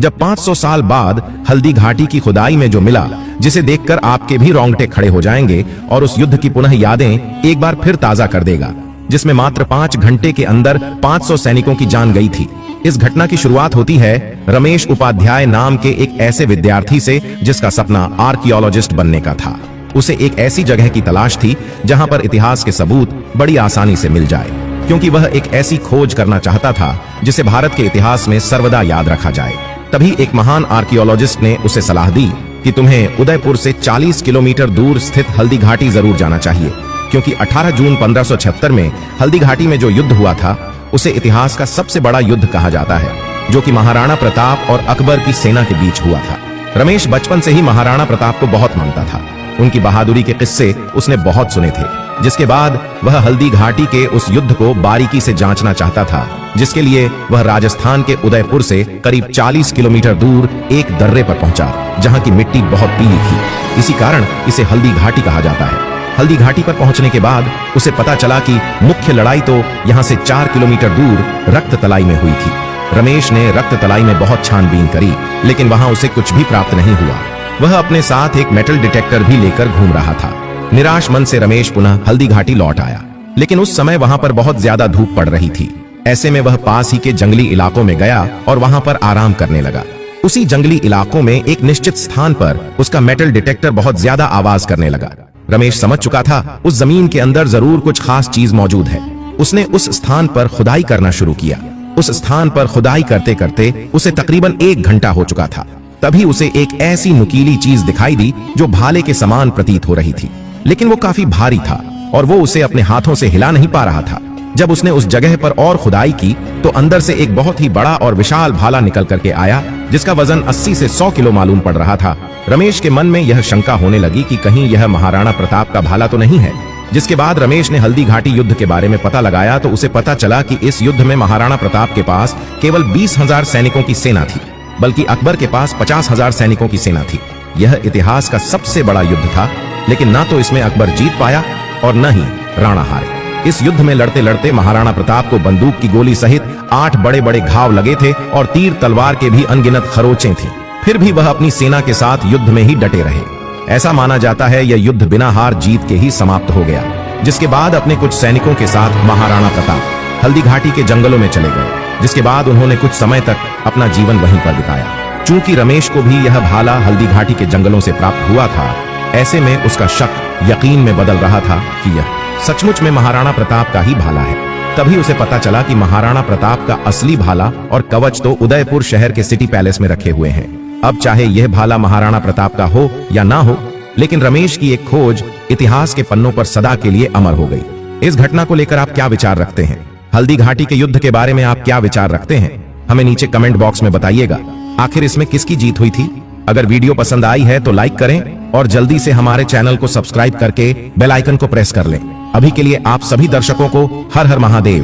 जब 500 साल बाद हल्दी घाटी की खुदाई में जो मिला, जिसे देखकर आपके भी रोंगटे खड़े हो जाएंगे और उस युद्ध की पुनः यादें एक बार फिर ताजा कर देगा, जिसमें मात्र 5 घंटे के अंदर 500 सैनिकों की जान गई थी। इस घटना की शुरुआत होती है रमेश उपाध्याय नाम के एक ऐसे विद्यार्थी से जिसका सपना आर्कियोलॉजिस्ट बनने का था। उसे एक ऐसी जगह की तलाश थी जहां पर इतिहास के सबूत बड़ी आसानी से मिल जाए, क्योंकि वह एक ऐसी खोज करना चाहता था जिसे भारत के इतिहास में सर्वदा याद रखा जाए। तभी एक महान आर्कियोलॉजिस्ट ने उसे सलाह दी कि तुम्हें उदयपुर से 40 किलोमीटर दूर स्थित हल्दी घाटी जरूर जाना चाहिए, क्योंकि 18 जून 1576 में हल्दी घाटी में जो युद्ध हुआ था उसे इतिहास का सबसे बड़ा युद्ध कहा जाता है, जो कि महाराणा प्रताप और अकबर की सेना के बीच हुआ था। रमेश बचपन से ही महाराणा प्रताप को बहुत मानता था। उनकी बहादुरी के किस्से उसने बहुत सुने थे, जिसके बाद वह हल्दी घाटी के उस युद्ध को बारीकी से जांचना चाहता था, जिसके लिए वह राजस्थान के उदयपुर से करीब 40 किलोमीटर दूर एक दर्रे पर पहुंचा, जहां की मिट्टी बहुत पीली थी। इसी कारण इसे हल्दी घाटी कहा जाता है। हल्दी घाटी पर पहुंचने के बाद उसे पता चला कि मुख्य लड़ाई तो यहां से 4 किलोमीटर दूर रक्त तलाई में हुई थी। रमेश ने रक्त तलाई में बहुत छानबीन करी, लेकिन वहां उसे कुछ भी प्राप्त नहीं हुआ। वह अपने साथ एक मेटल डिटेक्टर भी लेकर घूम रहा था। निराश मन से रमेश पुनः हल्दी घाटी लौट आया, लेकिन उस समय वहां पर बहुत ज्यादा धूप पड़ रही थी। ऐसे में वह पास ही के जंगली इलाकों में गया और वहां पर आराम करने लगा। उसी जंगली इलाकों में एक निश्चित स्थान पर उसका मेटल डिटेक्टर बहुत ज्यादा आवाज करने लगा। रमेश समझ चुका था उस जमीन के अंदर जरूर कुछ खास चीज मौजूद है। उसने उस स्थान पर खुदाई करना शुरू किया। उस स्थान पर खुदाई करते करते उसे तकरीबन 1 घंटा हो चुका था। तभी उसे एक ऐसी नुकीली चीज दिखाई दी जो भाले के समान प्रतीत हो रही थी, लेकिन वो काफी भारी था और वो उसे अपने हाथों से हिला नहीं पा रहा था। जब उसने उस जगह पर और खुदाई की तो अंदर से एक बहुत ही बड़ा और विशाल भाला निकल करके आया, जिसका वजन 80 से 100 किलो मालूम पड़ रहा था। रमेश के मन में यह शंका होने लगी कि कहीं यह महाराणा प्रताप का भाला तो नहीं है। जिसके बाद रमेश ने हल्दी घाटी युद्ध के बारे में पता लगाया तो उसे पता चला कि इस युद्ध में महाराणा प्रताप के पास केवल 20,000 सैनिकों की सेना थी, बल्कि अकबर के पास 50,000 सैनिकों की सेना थी। यह इतिहास का सबसे बड़ा युद्ध था, लेकिन ना तो इसमें अकबर जीत पाया और न ही राणा हारे। इस युद्ध में लड़ते लड़ते महाराणा प्रताप को बंदूक की गोली सहित 8 बड़े बड़े घाव लगे थे और तीर तलवार के भी अनगिनत खरोंचें थी। फिर भी वह अपनी सेना के साथ युद्ध में ही डटे रहे। ऐसा माना जाता है यह युद्ध बिना हार जीत के ही समाप्त हो गया। जिसके बाद अपने कुछ सैनिकों के साथ महाराणा प्रताप हल्दी घाटी के जंगलों में चले गए, जिसके बाद उन्होंने कुछ समय तक अपना जीवन वहीं पर बिताया। चूंकि रमेश को भी यह भाला हल्दी घाटी के जंगलों से प्राप्त हुआ था, ऐसे में उसका शक यकीन में बदल रहा था कि यह सचमुच में महाराणा प्रताप का ही भाला है। तभी उसे पता चला कि महाराणा प्रताप का असली भाला और कवच तो उदयपुर शहर के सिटी पैलेस में रखे हुए हैं। अब चाहे यह भाला महाराणा प्रताप का हो या ना हो, लेकिन रमेश की एक खोज इतिहास के पन्नों पर सदा के लिए अमर हो गई। इस घटना को लेकर आप क्या विचार रखते हैं? हल्दी घाटी के युद्ध के बारे में आप क्या विचार रखते हैं? हमें नीचे कमेंट बॉक्स में बताइएगा। आखिर इसमें किसकी जीत हुई थी? अगर वीडियो पसंद आई है तो लाइक करें और जल्दी से हमारे चैनल को सब्सक्राइब करके बेल आइकन को प्रेस कर लें। अभी के लिए आप सभी दर्शकों को हर हर महादेव।